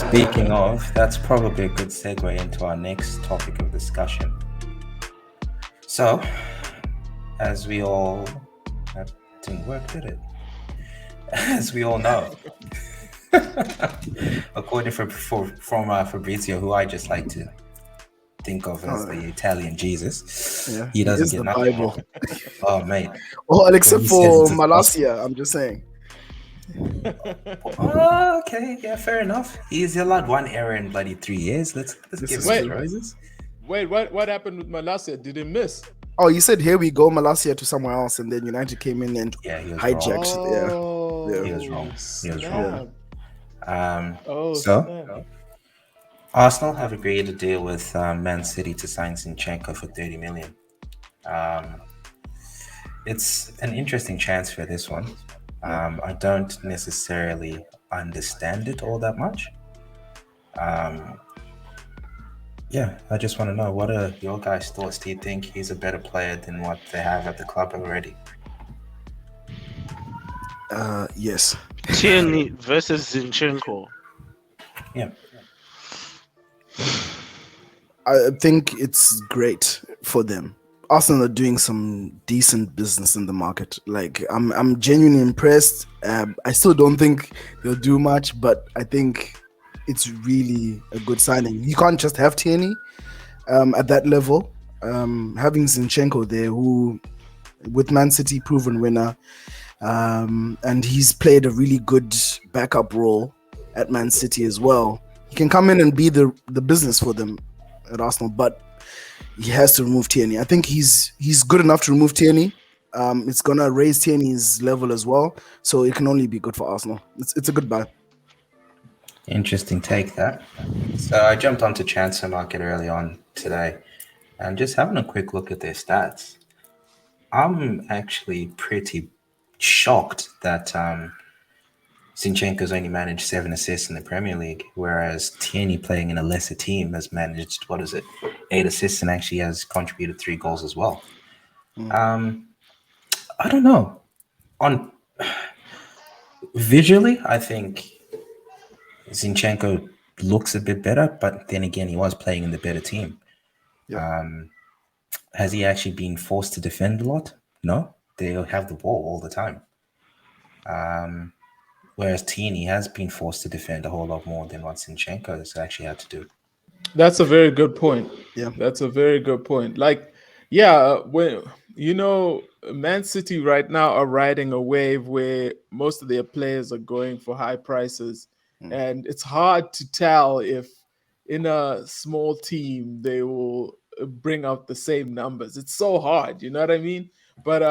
Speaking of, that's probably a good segue into our next topic of discussion. So, as we all... That didn't work, did it? As we all know, according from Fabrizio, who I just like to think of as the Italian Jesus, Yeah, he doesn't is get the nothing Bible. wrong. Oh, mate. Well, except he for says it's a Malasia, I'm just saying. Oh, okay, yeah, fair enough. He's allowed one error in bloody 3 years. Let's This give is him his true. roses. Wait, what happened with Malasia? Did he miss? Oh, you said here we go, Malasia to somewhere else, and then United came in and Yeah, he was hijacked. Oh, Yeah. He was wrong. He was snap. wrong. Oh, So, snap. Arsenal have agreed to deal with Man City to sign Zinchenko for 30 million. It's an interesting transfer, this one. I don't necessarily understand it all that much. Yeah, I just want to know, what are your guys' thoughts? Do you think he's a better player than what they have at the club already? Yes. Tierney versus Zinchenko. Yeah. I think it's great for them. Arsenal are doing some decent business in the market. Like, I'm genuinely impressed. I still don't think they'll do much, but I think it's really a good signing. You can't just have Tierney at that level. Having Zinchenko there, who with Man City proven winner, and he's played a really good backup role at Man City as well. He can come in and be the business for them at Arsenal, but he has to remove Tierney. I think he's good enough to remove Tierney. It's gonna raise Tierney's level as well, so it can only be good for Arsenal. It's a good buy. Interesting take, that. So I jumped onto transfer market early on today and just having a quick look at their stats. I'm actually pretty shocked that Zinchenko's only managed 7 assists in the Premier League, whereas Tierney, playing in a lesser team, has managed 8 assists and actually has contributed 3 goals as well. I don't know. On visually, I think Zinchenko looks a bit better, but then again, he was playing in the better team. Yeah. Has he actually been forced to defend a lot? No, they have the ball all the time. Whereas Tierney has been forced to defend a whole lot more than what Zinchenko has actually had to do. That's a very good point. Yeah. That's a very good point. Like, yeah, when Man City right now are riding a wave where most of their players are going for high prices, and it's hard to tell if in a small team they will bring out the same numbers. It's so hard, you know what I mean? But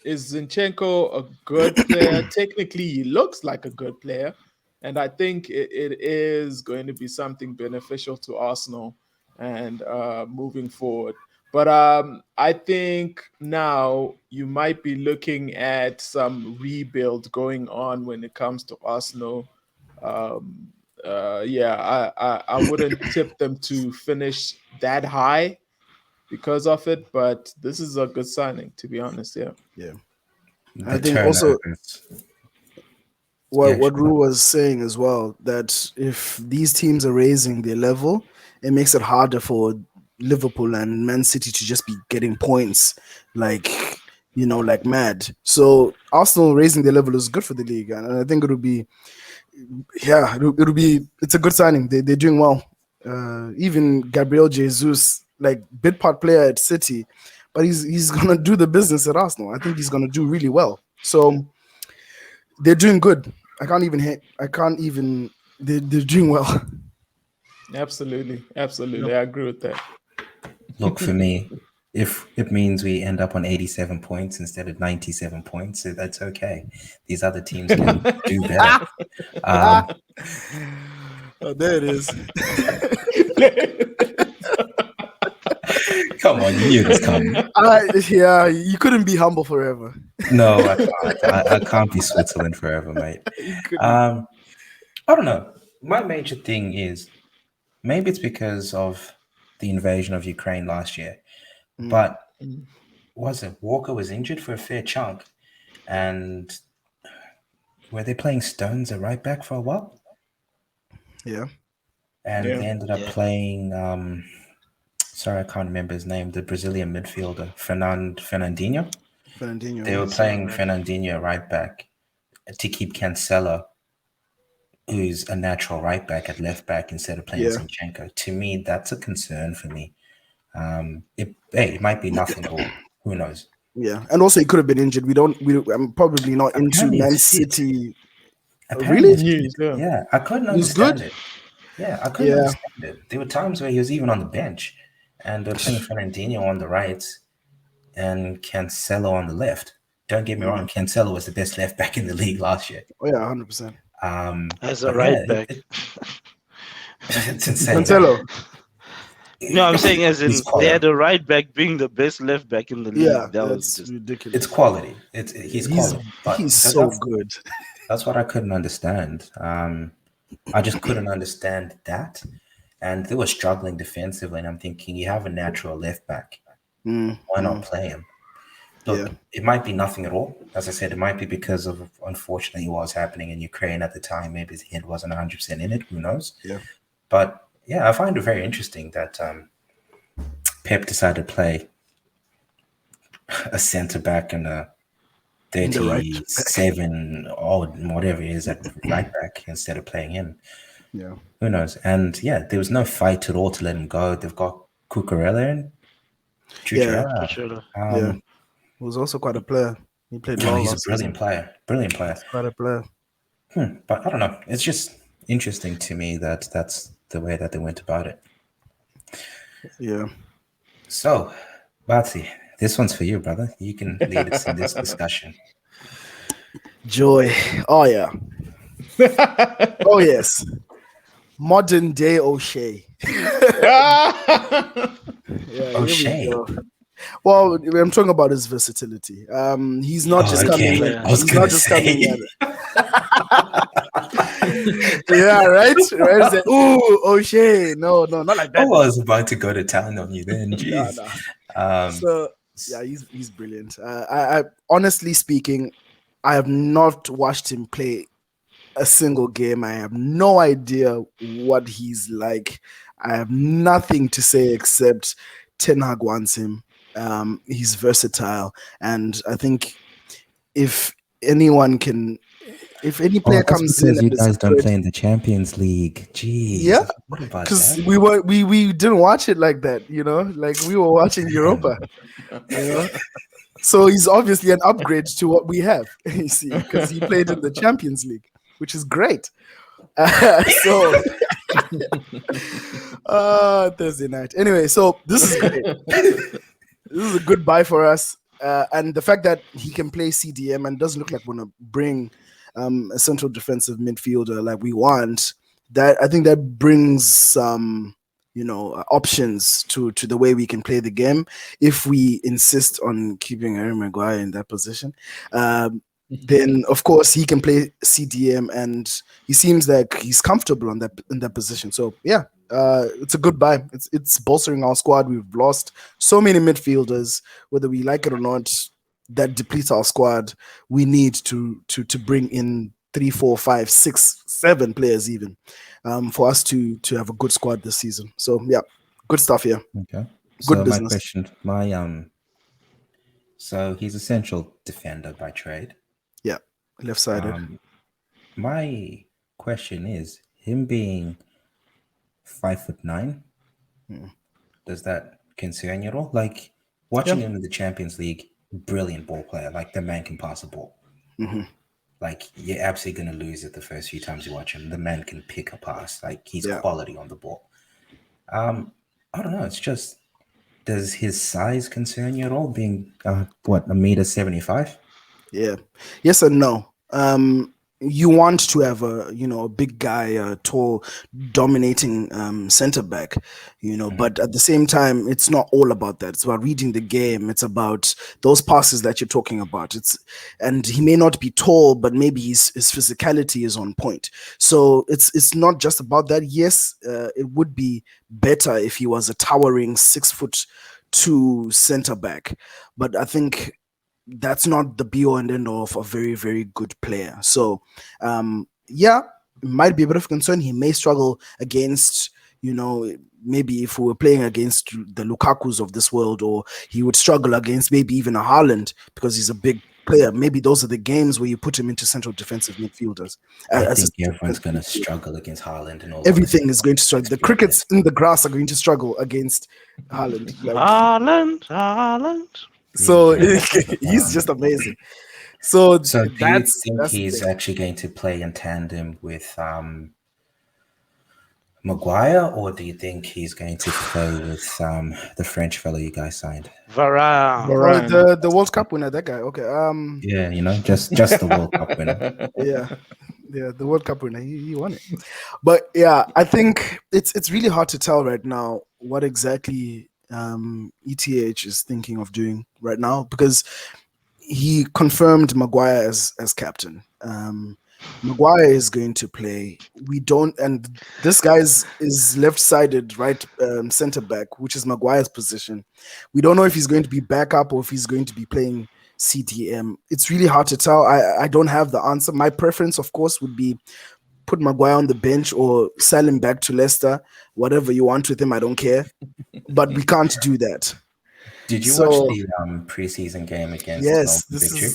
is Zinchenko a good player? Technically, he looks like a good player. And I think it is going to be something beneficial to Arsenal and moving forward. But I think now you might be looking at some rebuild going on when it comes to Arsenal. I wouldn't tip them to finish that high because of it, but this is a good signing, to be honest. Yeah. I think also what Rue was saying as well, that if these teams are raising their level, it makes it harder for Liverpool and Man City to just be getting points like mad. So Arsenal raising their level is good for the league, and I think it's a good signing. They're doing well. Even Gabriel Jesus, like bit part player at City, but he's gonna do the business at Arsenal. I think he's gonna do really well. So they're doing good. They're doing well. Absolutely. I agree with that. Look, for me, if it means we end up on 87 points instead of 97 points, that's okay. These other teams can do better. There it is. Come on, you knew this coming. You couldn't be humble forever. No, I can't. I can't be Switzerland forever, mate. I don't know. My major thing is, maybe it's because of the invasion of Ukraine last year, but Walker was injured for a fair chunk, and were they playing Stones at right back for a while? Yeah. and Yeah. they ended up Yeah. playing. Sorry, I can't remember his name. The Brazilian midfielder, Fernandinho. Fernandinho, They yeah. were Something playing like Fernandinho right back to keep Cancelo, who's a natural right back, at left back instead of playing Yeah. Zinchenko. To me, that's a concern for me. It might be nothing at all. Who knows? Yeah, and also he could have been injured. I'm probably not into Apparently, Man he's fit. City. Apparently, Really? he's fit. News, yeah. Yeah, I couldn't He was understand good. it. Yeah, I couldn't Yeah. understand it. There were times where he was even on the bench, and they're playing Fernandinho on the right and Cancelo on the left. Don't get me wrong, Cancelo was the best left back in the league last year. Oh yeah, 100%. as a But yeah, right back. it's insane. Cancelo. No, I'm saying as He's in they quality. had a right back being the best left back in the Yeah, league. That was that's just It's ridiculous. quality. He's He's quality. he's But so good. that's what I couldn't understand. I just couldn't understand that. And they were struggling defensively. And I'm thinking, you have a natural left back. Why not play him? Yeah. Look, it might be nothing at all. As I said, it might be because of, unfortunately, what was happening in Ukraine at the time. Maybe his head wasn't 100% in it. Who knows? Yeah. But yeah, I find it very interesting that Pep decided to play a centre back and a In the right 37 or whatever it is at right back instead of playing him. Yeah. Who knows? And yeah, there was no fight at all to let him go. They've got Cucurella and Yeah. Cucurella. Yeah. He was also quite a player. He played No, well he's a last brilliant season. player. Brilliant player. He's quite a player. But I don't know. It's just interesting to me that that's the way that they went about it. Yeah. So, Batsy, this one's for you, brother. You can lead us in this discussion. Joy. Oh yeah. Oh yes. Modern day O'Shea. Yeah, here we O'Shea. go. Well, I'm talking about his versatility. He's not just coming. okay. I was He's gonna not just coming say. at it. Yeah, right. Right. It's like, ooh, O'Shea. No, not like I that. was about to go to town on you then. Jeez. Nah. So yeah, he's brilliant. I honestly speaking, I have not watched him play a single game. I have no idea what he's like. I have nothing to say except Ten Hag wants him. He's versatile, and I think if anyone can, if any player that's comes in because you and is guys don't good, play in the Champions League. Jeez. yeah, What about because that? we didn't watch it like that, like we were watching Europa, So he's obviously an upgrade to what we have, you see, because he played in the Champions League, which is great. So Thursday night. Anyway, so this is great. This is a good buy for us. And the fact that he can play CDM and doesn't look like we're gonna bring a central defensive midfielder like we want, that I think that brings some options to the way we can play the game if we insist on keeping Harry Maguire in that position. Then of course he can play CDM and he seems like he's comfortable in that position. So yeah, it's a good buy. It's bolstering our squad. We've lost so many midfielders, whether we like it or not. That depletes our squad. We need to bring in 3, 4, 5, 6, 7 players even for us to have a good squad this season. So yeah, good stuff here. Okay. Good So business. my question, so he's a central defender by trade. Yeah, left-sided. My question is, him being 5'9", does that concern you at all? Like watching him in the Champions League, brilliant ball player. Like the man can pass a ball. Like you're absolutely gonna lose it the first few times you watch him. The man can pick a pass. Like he's quality on the ball. I don't know. It's just, does his size concern you at all? Being $1.75 m? Yeah. Yes and no. You want to have a big guy, tall, dominating center back, but at the same time, it's not all about that. It's about reading the game. It's about those passes that you're talking about. And he may not be tall, but maybe his physicality is on point. So it's not just about that. Yes, it would be better if he was a towering 6'2" center back, but I think that's not the be all and end all of a very, very good player. So, it might be a bit of concern. He may struggle against you know, maybe if we were playing against the Lukakus of this world, or he would struggle against maybe even a Haaland because he's a big player. Maybe those are the games where you put him into central defensive midfielders. I As a think everyone's central going to midfielder. struggle against Haaland and all Everything honesty. is going to struggle. The crickets in the grass are going to struggle against Haaland. Like, Haaland. so Yeah. he's just amazing. So So do you that's think the he's thing. actually going to play in tandem with Maguire, or do you think he's going to play with the French fellow you guys signed? Varane. Oh, Varane. the World Cup winner, that guy. Okay. Yeah, just the World Cup winner. Yeah. Yeah, the World Cup winner. He won it. But yeah, I think it's really hard to tell right now what exactly ETH is thinking of doing right now, because he confirmed Maguire as captain. Maguire is going to play. We don't, and this guy is left-sided, right, center back, which is Maguire's position. We don't know if he's going to be backup or if he's going to be playing CDM. It's really hard to tell. I don't have the answer. My preference, of course, would be put Maguire on the bench or sell him back to Leicester. Whatever you want with him, I don't care. But we can't do that. Did you watch So the preseason game against yes, Melbourne Victory?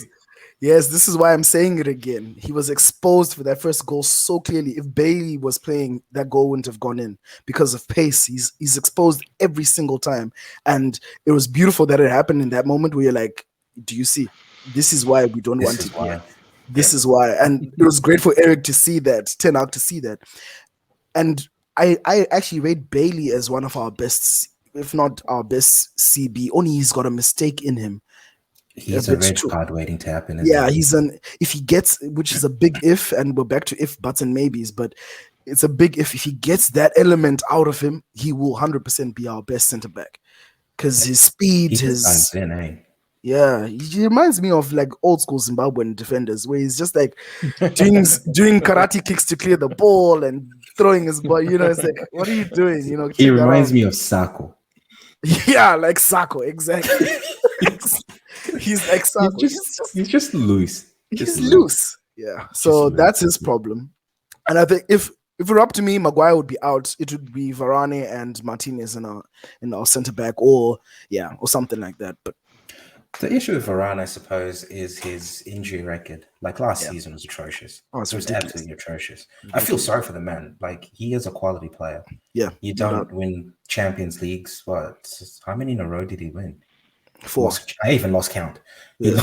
this is why I'm saying it again. He was exposed for that first goal so clearly. If Bailey was playing, that goal wouldn't have gone in because of pace. He's exposed every single time, and it was beautiful that it happened in that moment where you're like, "Do you see? This is why we don't This want is it why. here. This is why." And it was great for Eric to see that, Ten Hag to see that, and I actually rate Bailey as one of our best, if not our best CB. Only he's got a mistake in him. He's a Bit red too. card waiting to happen, isn't Yeah, he? if he gets, which is a big if, and we're back to if, buts, and maybes, but it's a big if. If he gets that element out of him, he will 100% be our best center back because his speed, He just his dives in, eh? yeah, he reminds me of like old school Zimbabwean defenders where he's just like doing karate kicks to clear the ball and throwing his ball. You know, it's like, what are you doing? You know, He keep that reminds on. me of Sako. Yeah, like Sako, exactly. He's like Sako. He's just loose. He's loose. Yeah. So loose. that's his problem. And I think if it were up to me, Maguire would be out. It would be Varane and Martinez in our centre back, or something like that. But The issue with Varane, I suppose, is his injury record. Like last Yeah. season was atrocious. Oh, it's It was ridiculous. absolutely atrocious. I feel sorry for the man. Like, he is a quality player. Yeah. You no don't doubt. win Champions Leagues. What? How many in a row did he win? 4. I even lost count. Yeah.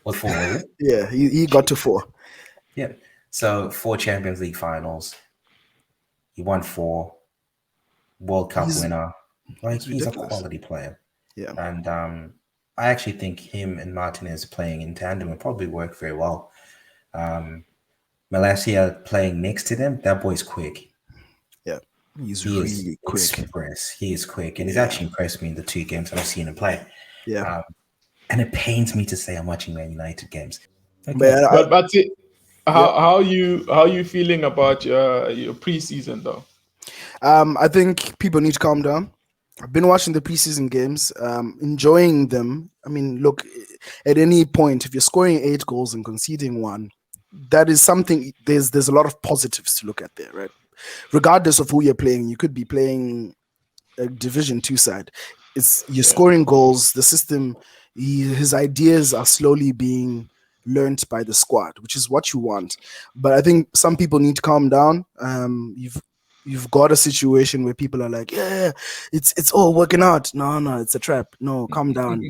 What, 4 was it? Yeah, he got to 4. Yeah. So 4 Champions League finals. He won 4. World Cup He's- winner. Like, he's he's a ridiculous. quality player. Yeah. And I actually think him and Martinez playing in tandem would probably work very well. Malacia playing next to them, that boy's quick. Yeah. He's He really is quick. express. He is quick. And he's Yeah. actually impressed me in the 2 games that I've seen him play. Yeah. And it pains me to say I'm watching Man United games. Okay. But But how you feeling about your preseason though? I think people need to calm down. I've been watching the preseason games, enjoying them. I mean, look, at any point, if you're scoring 8 goals and conceding 1, that is something. There's a lot of positives to look at there, right? Regardless of who you're playing, you could be playing a Division 2 side. You're scoring goals. The system, his ideas are slowly being learnt by the squad, which is what you want. But I think some people need to calm down. You've got a situation where people are like, yeah, it's all working out. No, it's a trap. No, calm down.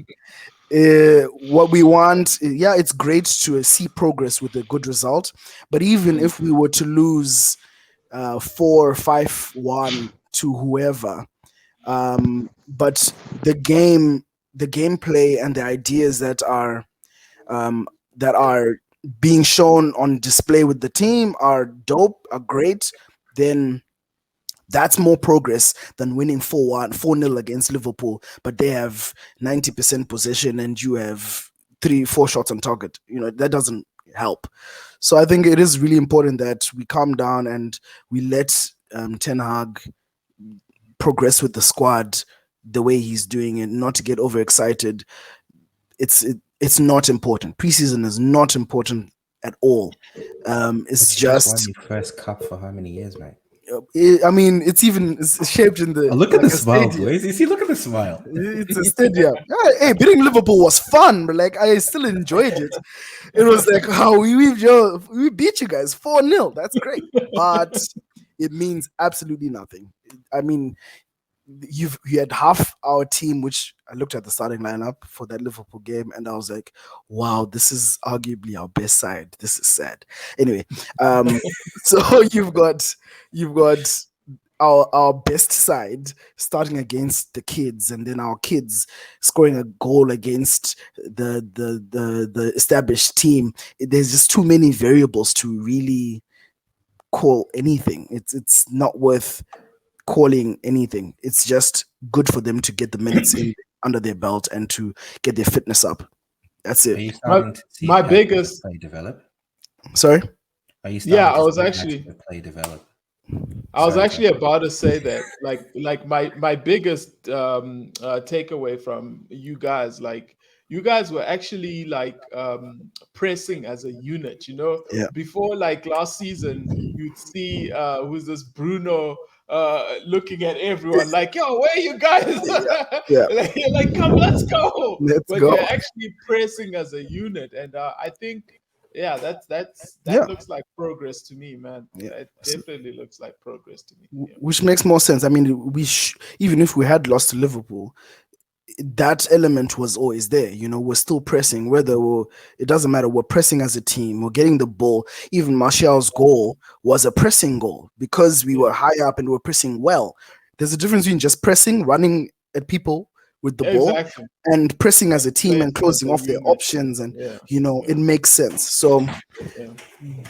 What we want, it's great to see progress with a good result. But even if we were to lose 4-5-1 to whoever, but the gameplay and the ideas that are being shown on display with the team are dope, are great, then that's more progress than winning 4-0 against Liverpool, but they have 90% possession and you have 3-4 shots on target. You know, that doesn't help. So I think it is really important that we calm down and we let Ten Hag progress with the squad the way he's doing it, not to get overexcited. It's not important. Preseason is not important at all. It's You just just won your first cup for how many years, mate? I mean, it's shaped in the Oh, look at like the a smile, stadium. boys. You see, look at the smile. It's a stadium. Yeah, hey, beating Liverpool was fun, but like I still enjoyed it. It was like how we beat you guys 4-0. That's great, but it means absolutely nothing. I mean, you had half our team, which I looked at the starting lineup for that Liverpool game, and I was like, wow, this is arguably our best side. This is sad. Anyway, so you've got our best side starting against the kids, and then our kids scoring a goal against the established team. There's just too many variables to really call anything. It's not worth calling anything. It's just good for them to get the minutes in under their belt and to get their fitness up. That's Are it. you starting to see My patterns of biggest, play develop? Sorry. Are you yeah, starting I to was see actually patterns of play develop? I was Sorry, actually Jack. about to say that, like my biggest takeaway from you guys, like you guys were actually like pressing as a unit. You know, Yeah. before like last season, you'd see who's this Bruno looking at everyone like, "Yo, where are you guys?" Yeah. Like, you're like, "Come, let's go!" Let's But go. you're actually pressing as a unit, and I think yeah, that Yeah. looks like progress to me, man. Yeah. It definitely looks like progress to me. Yeah. Which makes more sense. I mean, even if we had lost to Liverpool, that element was always there. We're still pressing. It doesn't matter. We're pressing as a team. We're getting the ball. Even Martial's goal was a pressing goal because we were high up and we were pressing well. There's a difference between just pressing, running at people with the ball, Exactly. and pressing as a team and Playing as closing a off their unit. options. And Yeah. it makes sense. So Yeah.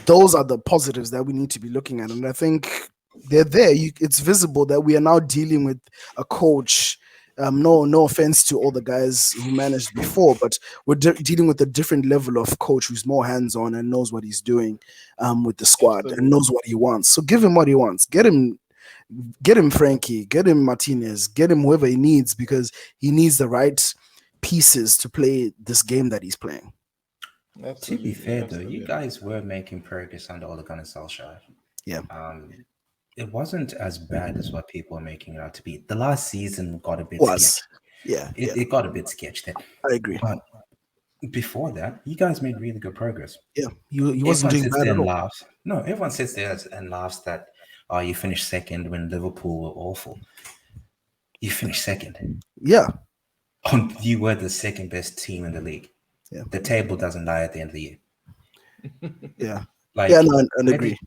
those are the positives that we need to be looking at, and I think they're there. It's visible that we are now dealing with a coach. No offense to all the guys who managed before, but we're dealing with a different level of coach who's more hands-on and knows what he's doing with the squad and Absolutely. knows what he wants. So give him what he wants. Get him Frankie, get him Martinez, get him whoever he needs, because he needs the right pieces to play this game that he's playing. To Absolutely. be fair, though, Absolutely. you guys were making progress under Ole Gunnar Solskjaer. Yeah. It wasn't as bad as what people are making it out to be. The last season got a bit Was. sketchy. Yeah. It got a bit sketched there. I agree. But before that, you guys made really good progress. Yeah, he wasn't doing bad at all. Laughs. No, everyone sits there and laughs that, oh, you finished second when Liverpool were awful. You finished second. Yeah. You were the second best team in the league. Yeah. The table doesn't lie at the end of the year. Yeah. Like, yeah, no, I agree.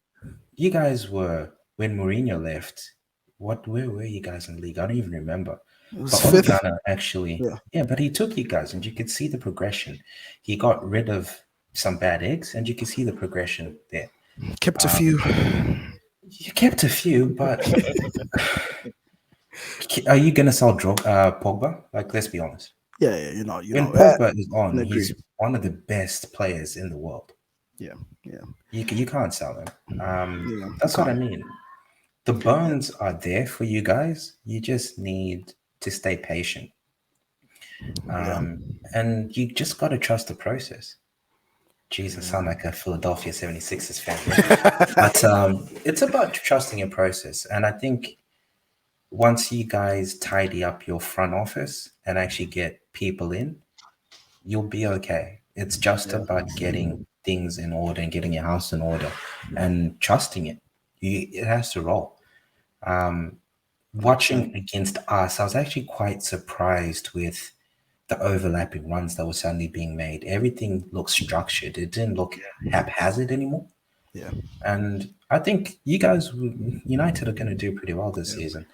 You guys were, when Mourinho left, where were you guys in the league? I don't even remember. It was But Ole fifth. Gunnar actually, Yeah. but he took you guys and you could see the progression. He got rid of some bad eggs and you could see the progression there. Kept a few. You kept a few, but are you going to sell Pogba? Like, let's be honest. Yeah, When Pogba is I on, agree. he's one of the best players in the world. Yeah. You can't sell him. Yeah, That's what I mean. The bones are there for you guys. You just need to stay patient. And you just got to trust the process. Jesus, I sound like a Philadelphia 76ers fan. But it's about trusting your process. And I think once you guys tidy up your front office and actually get people in, you'll be okay. It's just about getting things in order and getting your house in order and trusting it. It has to roll. Watching against us, I was actually quite surprised with the overlapping runs that were suddenly being made. Everything looked structured. It didn't look haphazard anymore. Yeah. And I think you guys, United, are going to do pretty well this season.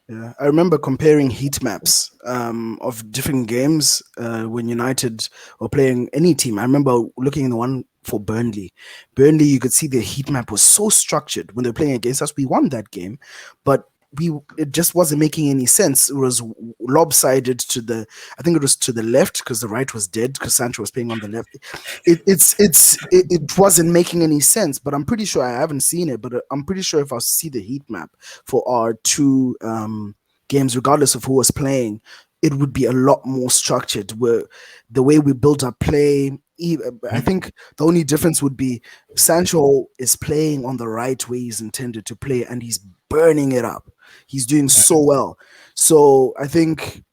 Yeah, I remember comparing heat maps of different games when United were playing any team. I remember looking in the one for Burnley. Burnley, you could see the heat map was so structured. When they were playing against us, we won that game, but it just wasn't making any sense. It was lopsided I think it was to the left because the right was dead because Sancho was playing on the left. It wasn't making any sense, but I'm pretty sure, I haven't seen it, but I'm pretty sure if I see the heat map for our two games, regardless of who was playing, it would be a lot more structured. Where the way we built our play, I think the only difference would be Sancho is playing on the right way he's intended to play, and he's burning it up. He's doing so well. So I think,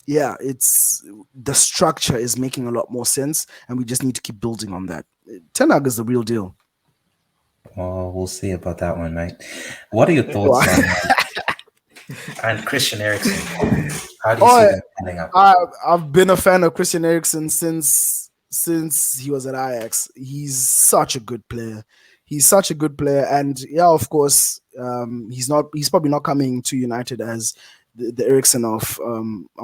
yeah, it's the structure is making a lot more sense, and we just need to keep building on that. Ten Hag is the real deal. Oh, we'll see about that one, mate. What are your thoughts on and Christian Eriksen? How do you see that ending up? I've been a fan of Christian Eriksen since he was at Ajax. He's such a good player. And yeah, of course, he's probably not coming to United as the Eriksen of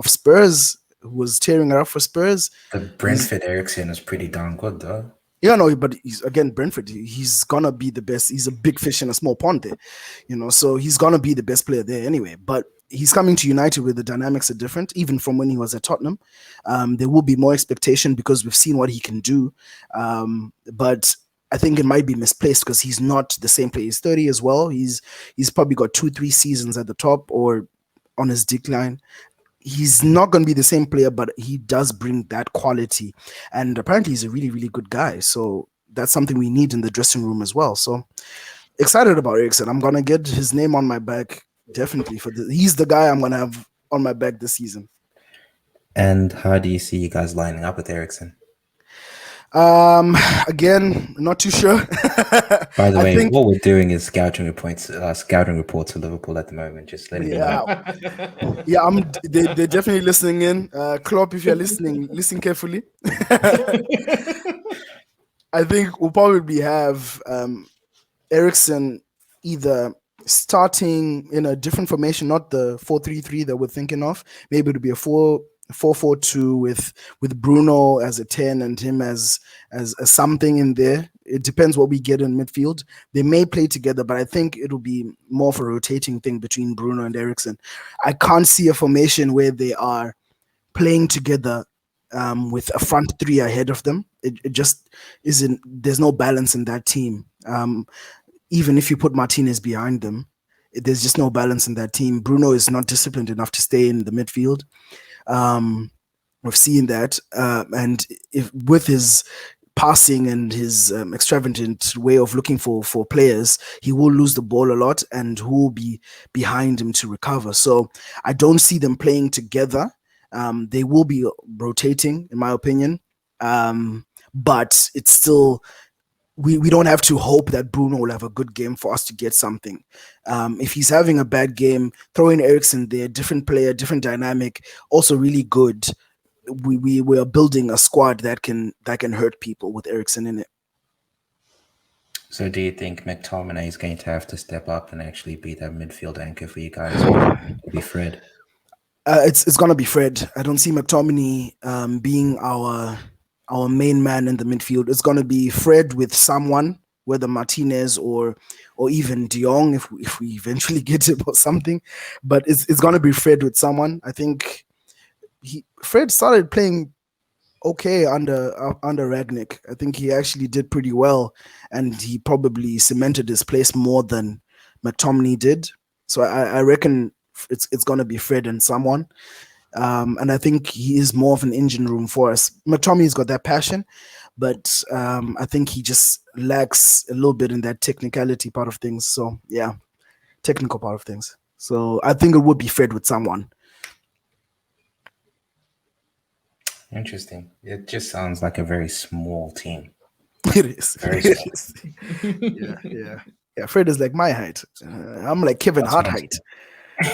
Spurs, who was tearing it up for Spurs. The Brentford Eriksen is pretty darn good, though. Yeah, no, but he's again Brentford. He's gonna be the best. He's a big fish in a small pond there, so he's gonna be the best player there anyway. But he's coming to United where the dynamics are different, even from when he was at Tottenham. There will be more expectation because we've seen what he can do. But I think it might be misplaced because he's not the same player. He's 30 as well. He's probably got 2-3 seasons at the top or on his decline. He's not going to be the same player, but he does bring that quality. And apparently he's a really, really good guy. So that's something we need in the dressing room as well. So excited about Eriksen. I'm going to get his name on my back, definitely. He's the guy I'm going to have on my back this season. And how do you see you guys lining up with Eriksen? Again, not too sure. By the way, what we're doing is scouting reports to Liverpool at the moment. Just letting you know. Yeah, they're definitely listening in. Klopp, if you're listening, listen carefully. I think we'll probably have Eriksen either starting in a different formation, not the 4-3-3 that we're thinking of. Maybe it'll be a 4-4-2 with Bruno as a 10 and him as something in there. It depends what we get in midfield. They may play together, but I think it'll be more of a rotating thing between Bruno and Eriksen. I can't see a formation where they are playing together with a front three ahead of them. It just isn't. There's no balance in that team. Even if you put Martinez behind them, there's just no balance in that team. Bruno is not disciplined enough to stay in the midfield. We've seen that, and with his passing and his extravagant way of looking for players, he will lose the ball a lot, and who will be behind him to recover. So I don't see them playing together. They will be rotating, in my opinion, but it's still. We don't have to hope that Bruno will have a good game for us to get something. If he's having a bad game, throw in Eriksen there, different player, different dynamic, also really good. We are building a squad that can hurt people with Eriksen in it. So do you think McTominay is going to have to step up and actually be that midfield anchor for you guys? Or will be Fred? It's gonna be Fred. I don't see McTominay being our main man in the midfield. It's going to be Fred with someone, whether Martinez or even De Jong, if we eventually get it or something. But it's going to be Fred with someone. I think Fred started playing okay under Ragnick. I think he actually did pretty well, and he probably cemented his place more than McTominay did. So I reckon it's going to be Fred and someone. And I think he is more of an engine room for us. McTominay's got that passion, but I think he just lacks a little bit in that technicality part of things. So yeah, technical part of things. So I think it would be Fred with someone. Interesting. It just sounds like a very small team. It is. Very It small. is. Yeah. Fred is like my height. I'm like Kevin Hart height. I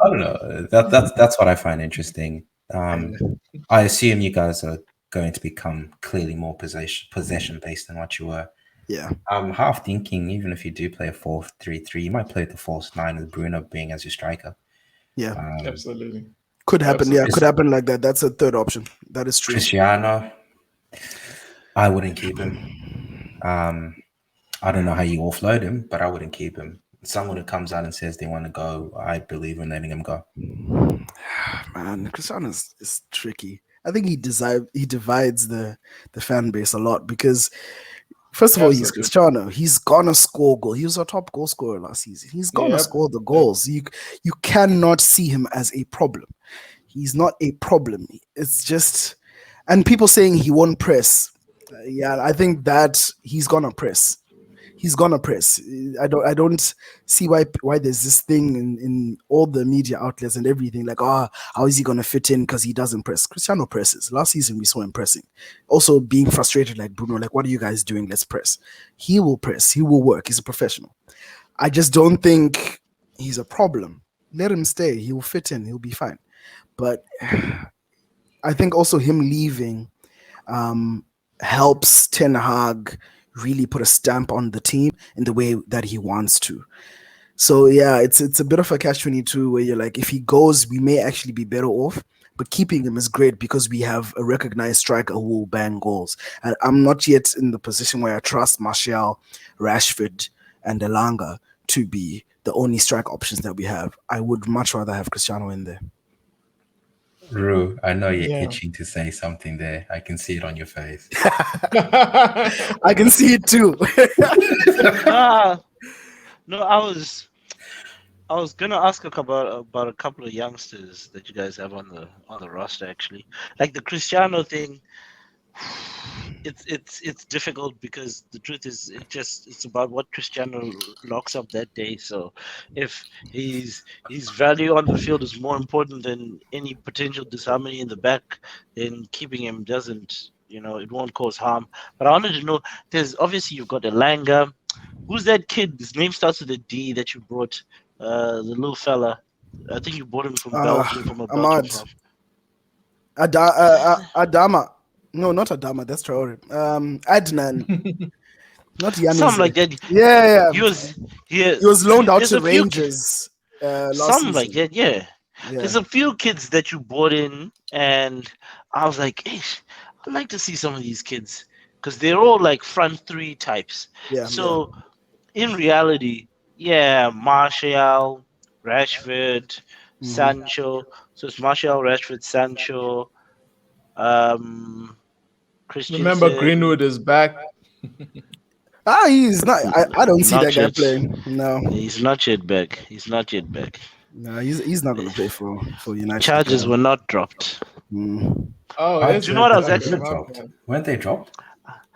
don't know. That's what I find interesting. I assume you guys are going to become clearly more possession based than what you were. Yeah. I'm half thinking even if you do play a 4-3-3, you might play the false 9 with Bruno being as your striker. Yeah. Absolutely. Could happen. Yeah, could happen like that. That's a third option. That is true. Cristiano, I wouldn't keep him. I don't know how you offload him, but I wouldn't keep him. Someone who comes out and says they want to go, I believe in letting him go. Man, Cristiano is tricky. I think he divides the fan base a lot because, first of all, he's Cristiano. He's gonna score goals. He was our top goal scorer last season. He's gonna score the goals. You cannot see him as a problem. He's not a problem. It's just, and people saying he won't press. Yeah, I think that he's gonna press. he's gonna press. I don't see why there's this thing in all the media outlets and everything like, how is he gonna fit in because he doesn't press? Cristiano presses. Last season we saw him pressing. Also being frustrated like Bruno, like, what are you guys doing? Let's press. He will press. He will work. He's a professional. I just don't think he's a problem. Let him stay. He will fit in. He'll be fine. But I think also him leaving helps Ten Hag really put a stamp on the team in the way that he wants to. So yeah, it's a bit of a catch-22 where you're like, if he goes, we may actually be better off. But keeping him is great because we have a recognized striker who will bang goals. And I'm not yet in the position where I trust Martial, Rashford, and Elanga to be the only strike options that we have. I would much rather have Cristiano in there. Rue, I know you're Yeah. itching to say something there. I can see it on your face. I can see it too. No, I was gonna ask about a couple of youngsters that you guys have on the roster actually. Like the Cristiano thing, it's difficult because the truth is it's about what Cristiano locks up that day. So if his value on the field is more important than any potential disharmony in the back, then keeping him doesn't, it won't cause harm. But I wanted to know, there's obviously you've got Elanga. Who's that kid? His name starts with a D that you brought. The little fella. I think you bought him from Belgium, from a Belgian Ahmad. farm. Adama. No, not Adama. That's Traore. Adnan. Not Yanis. Something like that. Yeah. He was loaned out there's to a few Rangers. Last something season. like that, yeah. There's a few kids that you bought in, and I was like, hey, I'd like to see some of these kids because they're all like front three types. Yeah. So in reality, yeah, Martial, Rashford, Sancho. So it's Martial, Rashford, Sancho, Christian. Remember, Greenwood is back. He's not. I don't see Not that guy yet. playing. No. He's not yet back. He's not yet back. No, he's not going to play for United. Charges were not dropped. Oh, Do is you know what I was it? actually- dropped? Weren't they dropped?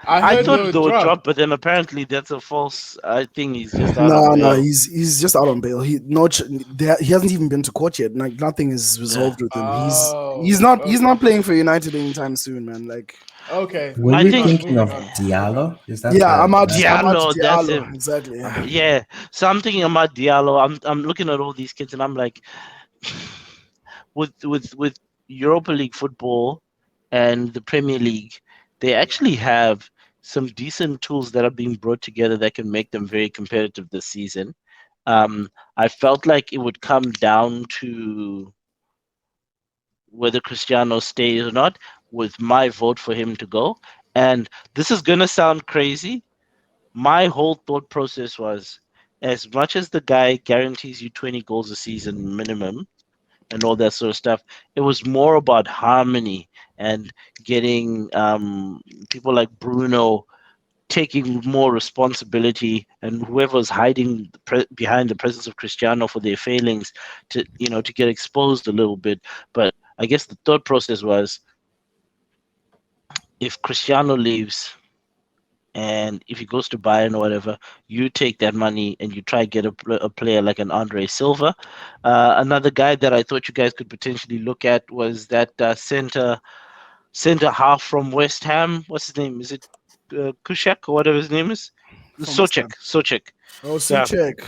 I I thought heard they would drop, but then apparently that's a false. I think he's just out No, on bail. he's just out on bail. He hasn't even been to court yet. Like nothing is resolved with him. He's not playing for United anytime soon, man. Like Okay. Were I you think- thinking of Diallo? Is that Ahmad Diallo, that's Diallo. him. Exactly. Yeah. Yeah, so I'm thinking about Diallo. I'm looking at all these kids, and I'm like, with Europa League football and the Premier League, they actually have some decent tools that are being brought together that can make them very competitive this season. I felt like it would come down to whether Cristiano stays or not, with my vote for him to go. And this is going to sound crazy. My whole thought process was, as much as the guy guarantees you 20 goals a season minimum and all that sort of stuff, it was more about harmony and getting people like Bruno taking more responsibility, and whoever's hiding behind the presence of Cristiano for their failings to get exposed a little bit. But I guess the thought process was, if Cristiano leaves and if he goes to Bayern or whatever, you take that money and you try to get a player like an Andre Silva. Another guy that I thought you guys could potentially look at was that center half from West Ham. What's his name? Is it Kushak or whatever his name is? Souček. Oh, Souček.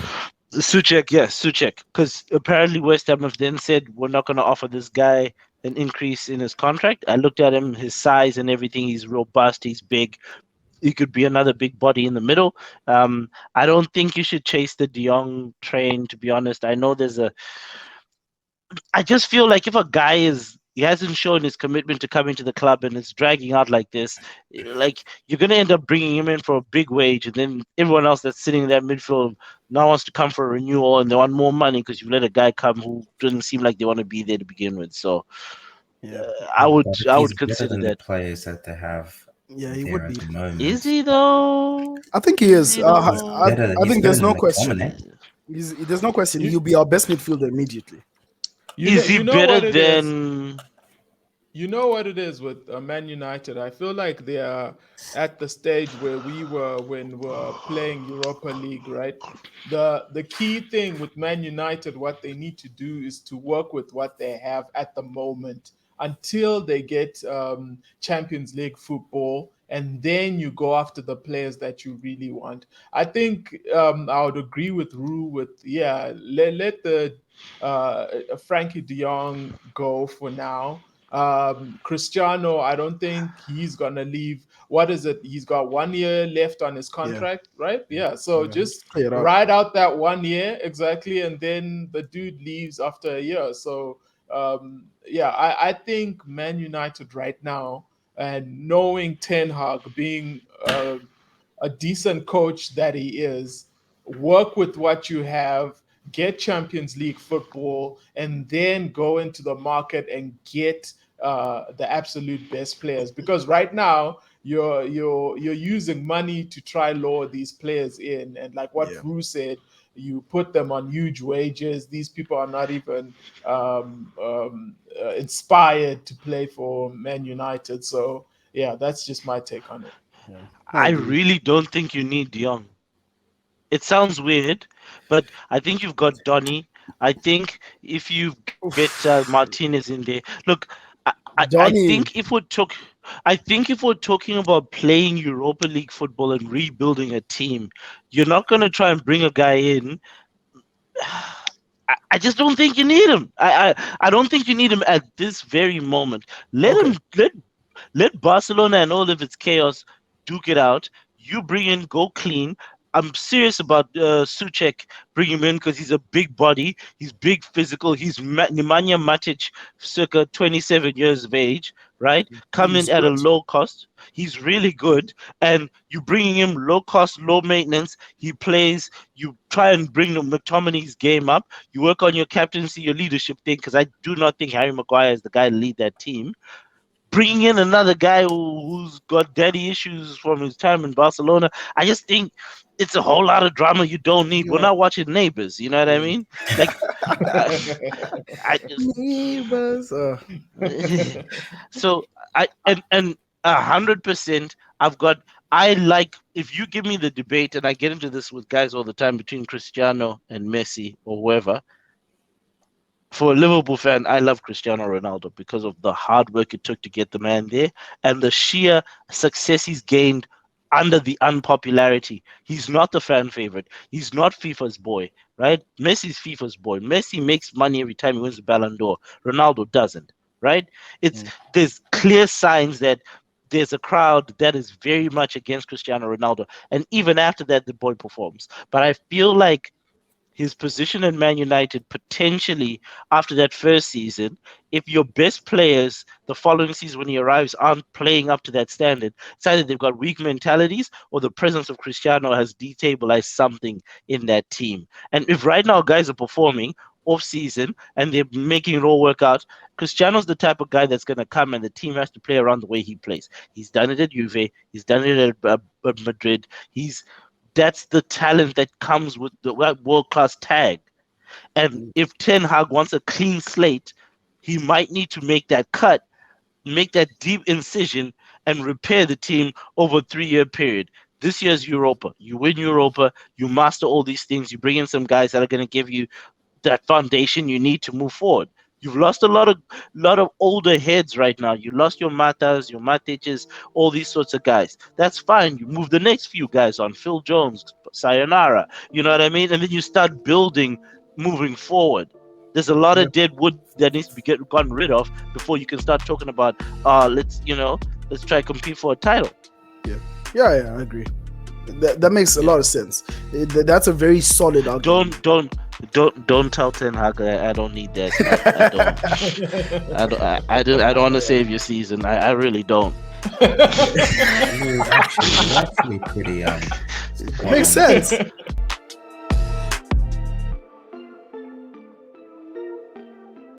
Souček. Because apparently West Ham have then said, we're not going to offer this guy an increase in his contract. I looked at him, his size and everything. He's robust. He's big. He could be another big body in the middle. I don't think you should chase the De Jong train, to be honest. I know I just feel like if a guy he hasn't shown his commitment to coming to the club and it's dragging out like this, like you're going to end up bringing him in for a big wage, and then everyone else that's sitting in that midfield now wants to come for a renewal and they want more money because you've let a guy come who doesn't seem like they want to be there to begin with. So I would consider than that. the players that they have. Yeah, he there would at be. the moment. Is he though? I think he is. I He's think there's better no than question. McTominay. There's no question. He'll be our best midfielder immediately. Is he know better what it is? than You know what it is with Man United? I feel like they are at the stage where we were when we were playing Europa League, right? The key thing with Man United, what they need to do is to work with what they have at the moment until they get Champions League football, and then you go after the players that you really want. I think I would agree with Rue with let the Frankie De Jong go for now. Cristiano, I don't think he's gonna leave. What is it? He's got 1 year left on his Yeah. contract, right? Yeah. So Yeah. just Play it out. ride out that 1 year exactly, and then the dude leaves after a year. So I think Man United right now, and knowing Ten Hag being a decent coach that he is, work with what you have, get Champions League football, and then go into the market and get the absolute best players. Because right now you're using money to try lower these players in, and like what Yeah. Rue said, you put them on huge wages. These people are not even inspired to play for Man United. So yeah, that's just my take on it. Yeah. I I agree. really don't think you need De Jong. It sounds weird, but I think you've got Donny. I think if you get Oof. Martinez in there, look, I Donny. think I think if we're talking about playing Europa League football and rebuilding a team, you're not going to try and bring a guy in. I just don't think you need him. I don't think you need him at this very moment. Let Okay. him let Barcelona and all of its chaos duke it out. You bring in, go clean. I'm serious about Suchek. Bring him in because he's a big body. He's big physical. He's Nemanja Matic, circa 27 years of age, right? Come in He's at a good. low cost. He's really good. And you bringing him low cost, low maintenance. He plays. You try and bring the McTominay's game up. You work on your captaincy, your leadership thing, because I do not think Harry Maguire is the guy to lead that team. Bringing in another guy who's got daddy issues from his time in Barcelona, I just think it's a whole lot of drama you don't need. We're Yeah. not watching Neighbors, you know what I Yeah. mean? Like, I, I just Neighbors. so and 100%. I've got. I like if you give me the debate, and I get into this with guys all the time between Cristiano and Messi or whoever. For a Liverpool fan, I love Cristiano Ronaldo because of the hard work it took to get the man there and the sheer success he's gained under the unpopularity. He's not the fan favorite. He's not FIFA's boy, right? Messi's FIFA's boy. Messi makes money every time he wins the Ballon d'Or. Ronaldo doesn't, right? It's Mm. there's clear signs that there's a crowd that is very much against Cristiano Ronaldo, and even after that, the boy performs. But I feel like his position in Man United potentially after that first season, if your best players the following season when he arrives aren't playing up to that standard, it's either they've got weak mentalities or the presence of Cristiano has destabilized something in that team. And if right now guys are performing off season and they're making it all work out, Cristiano's the type of guy that's going to come and the team has to play around the way he plays. He's done it at Juve. He's done it at Madrid. That's the talent that comes with the world class tag. And if Ten Hag wants a clean slate, he might need to make that cut, make that deep incision, and repair the team over a 3 year period. This year's Europa. You win Europa, you master all these things, you bring in some guys that are going to give you that foundation you need to move forward. You've lost a lot of older heads right now. You lost your Matas, your Matiches, all these sorts of guys. That's fine. You move the next few guys on, Phil Jones, Sayonara. You know what I mean? And then you start building moving forward. There's a lot Yeah. of dead wood that needs to be gotten rid of before you can start talking about let's try compete for a title. Yeah, I agree. That makes a lot of sense. That's a very solid argument. Don't tell Ten Hag I don't need that. I don't want to save your season. I really don't. You're actually pretty It makes sense.